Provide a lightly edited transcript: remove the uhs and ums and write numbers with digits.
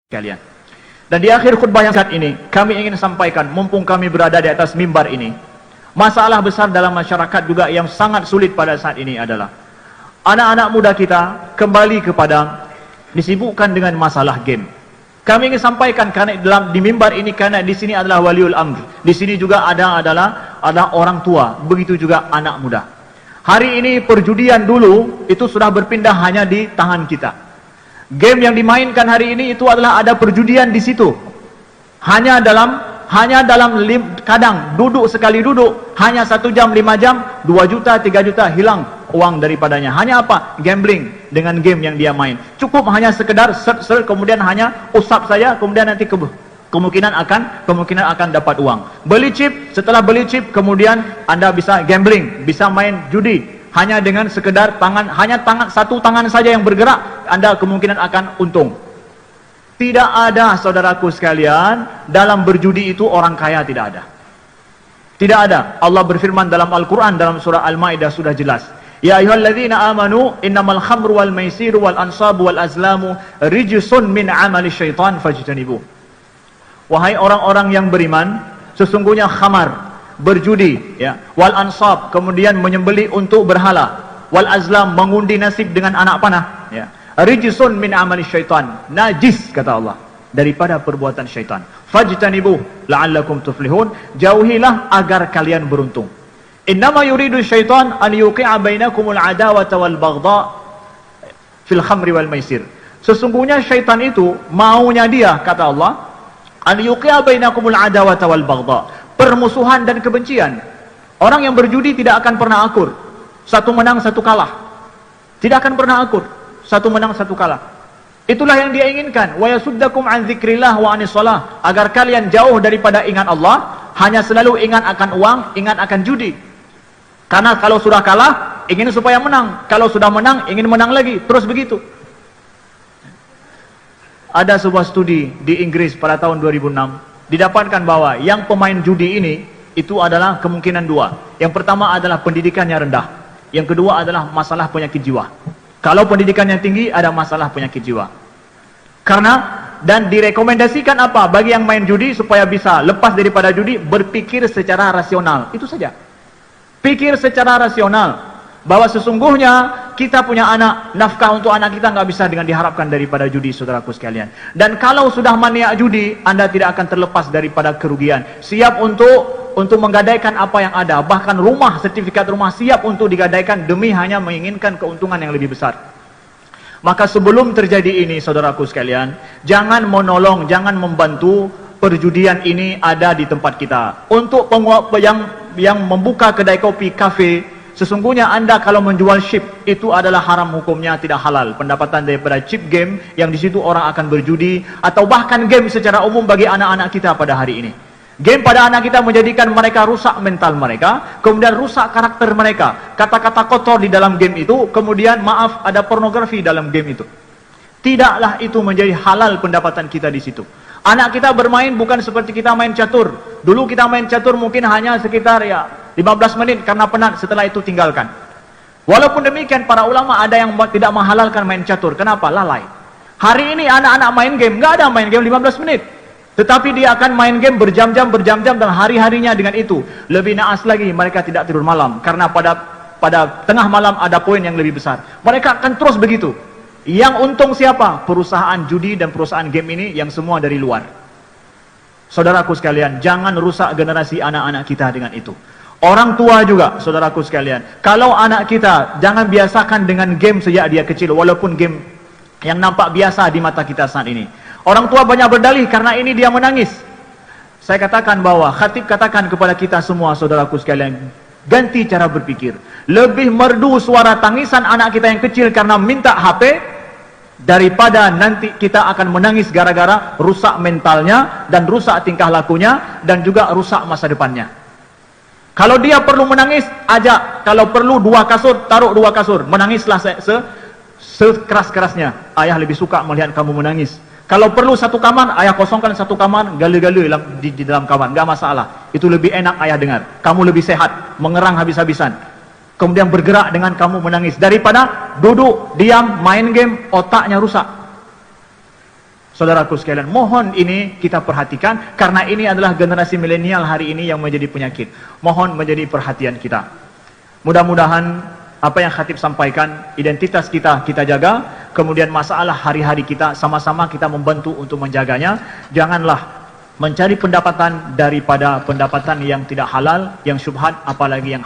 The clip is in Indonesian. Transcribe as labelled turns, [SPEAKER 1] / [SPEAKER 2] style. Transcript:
[SPEAKER 1] Kalian. Dan di akhir khutbah yang saat ini, kami ingin sampaikan, mumpung kami berada di atas mimbar ini, masalah besar dalam masyarakat juga yang sangat sulit pada saat ini adalah anak-anak muda kita kembali kepada disibukkan dengan masalah game. Kami ingin sampaikan karena di mimbar ini, karena di sini adalah waliul amr, di sini juga adalah orang tua, begitu juga anak muda. Hari ini perjudian dulu itu sudah berpindah hanya di tangan kita. Game yang dimainkan hari ini itu adalah ada perjudian di situ. Hanya dalam kadang duduk sekali duduk hanya 1 jam 5 jam 2 juta 3 juta hilang uang daripadanya. Hanya apa? Gambling dengan game yang dia main. Cukup hanya sekedar search kemudian hanya usap saja, kemudian nanti kemungkinan akan dapat uang. Beli chip, setelah beli chip kemudian Anda bisa gambling, bisa main judi. Hanya dengan sekedar satu tangan saja yang bergerak, Anda kemungkinan akan untung. Tidak ada, saudaraku sekalian, dalam berjudi itu orang kaya, tidak ada. Tidak ada. Allah berfirman dalam Al-Quran, dalam surah Al-Ma'idah sudah jelas. Ya ayyuhalladzina amanu innamal khamru wal maisiru wal ansabu wal azlamu rijsun min amali syaitan fajtanibu. Wahai orang-orang yang beriman, sesungguhnya khamar, berjudi, ya, wal ansab, kemudian menyembelih untuk berhala, wal azlam, mengundi nasib dengan anak panah, ya, rijsun min amali syaitan, najis kata Allah daripada perbuatan syaitan. Fajtanibuh la'allakum tuflihun, jauhilah agar kalian beruntung. Innama yuridu syaitan an yuqi'a bainakumul adawata wal baghdha fil khamri wal maisir. Sesungguhnya syaitan itu maunya dia, kata Allah, an yuqi'a bainakumul adawata wal baghdha, permusuhan dan kebencian. Orang yang berjudi tidak akan pernah akur. Satu menang, satu kalah. Tidak akan pernah akur. Satu menang, satu kalah. Itulah yang dia inginkan. Wa yasuddakum an dzikrillah wa anis shalah, agar kalian jauh daripada ingat Allah, hanya selalu ingat akan uang, ingat akan judi. Karena kalau sudah kalah, ingin supaya menang. Kalau sudah menang, ingin menang lagi. Terus begitu. Ada sebuah studi di Inggris pada tahun 2006. Didapatkan bahwa yang pemain judi ini itu adalah kemungkinan dua. Yang pertama adalah pendidikannya rendah. Yang kedua adalah masalah penyakit jiwa. Kalau pendidikannya tinggi, ada masalah penyakit jiwa. Dan direkomendasikan apa? Bagi yang main judi supaya bisa lepas daripada judi, berpikir secara rasional. Itu saja. Pikir secara rasional. Bahwa sesungguhnya kita punya anak, nafkah untuk anak kita nggak bisa dengan diharapkan daripada judi, saudaraku sekalian. Dan kalau sudah maniak judi, Anda tidak akan terlepas daripada kerugian. Siap untuk menggadaikan apa yang ada, bahkan rumah, sertifikat rumah siap untuk digadaikan demi hanya menginginkan keuntungan yang lebih besar. Maka sebelum terjadi ini, saudaraku sekalian, jangan menolong, jangan membantu perjudian ini ada di tempat kita. Untuk yang membuka kedai kopi, kafe, sesungguhnya Anda kalau menjual chip itu adalah haram hukumnya, tidak halal. Pendapatan daripada chip game yang di situ orang akan berjudi, atau bahkan game secara umum bagi anak-anak kita pada hari ini. Game pada anak kita menjadikan mereka rusak mental mereka, kemudian rusak karakter mereka. Kata-kata kotor di dalam game itu, kemudian maaf ada pornografi dalam game itu. Tidaklah itu menjadi halal pendapatan kita di situ. Anak kita bermain bukan seperti kita main catur. Dulu kita main catur mungkin hanya sekitar 15 menit karena penat, setelah itu tinggalkan. Walaupun demikian para ulama ada yang tidak menghalalkan main catur. Kenapa? Lalai. Hari ini anak-anak main game, nggak ada main game 15 menit. Tetapi dia akan main game berjam-jam dan hari-harinya dengan itu. Lebih naas lagi mereka tidak tidur malam karena pada tengah malam ada poin yang lebih besar. Mereka akan terus begitu. Yang untung siapa? Perusahaan judi dan perusahaan game ini yang semua dari luar. Saudaraku sekalian, jangan rusak generasi anak-anak kita dengan itu. Orang tua juga, saudaraku sekalian, kalau anak kita, jangan biasakan dengan game sejak dia kecil, walaupun game yang nampak biasa di mata kita saat ini. Orang tua banyak berdalih karena ini dia menangis. Saya katakan bahwa khatib katakan kepada kita semua, saudaraku sekalian, ganti cara berpikir. Lebih merdu suara tangisan anak kita yang kecil karena minta HP, daripada nanti kita akan menangis gara-gara rusak mentalnya dan rusak tingkah lakunya dan juga rusak masa depannya. Kalau dia perlu menangis, ajak. Kalau perlu 2 kasur, taruh 2 kasur. Menangislah sekeras-kerasnya. Ayah lebih suka melihat kamu menangis. Kalau perlu 1 kamar, ayah kosongkan 1 kamar, gali-gali di dalam kamar, nggak masalah. Itu lebih enak ayah dengar. Kamu lebih sehat, mengerang habis-habisan. Kemudian bergerak dengan kamu menangis, daripada duduk, diam, main game, otaknya rusak. Saudaraku sekalian, mohon ini kita perhatikan karena ini adalah generasi milenial hari ini yang menjadi penyakit. Mohon menjadi perhatian kita. Mudah-mudahan apa yang khatib sampaikan, identitas kita jaga, kemudian masalah hari-hari kita sama-sama kita membantu untuk menjaganya. Janganlah mencari pendapatan daripada pendapatan yang tidak halal, yang syubhat, apalagi yang halal.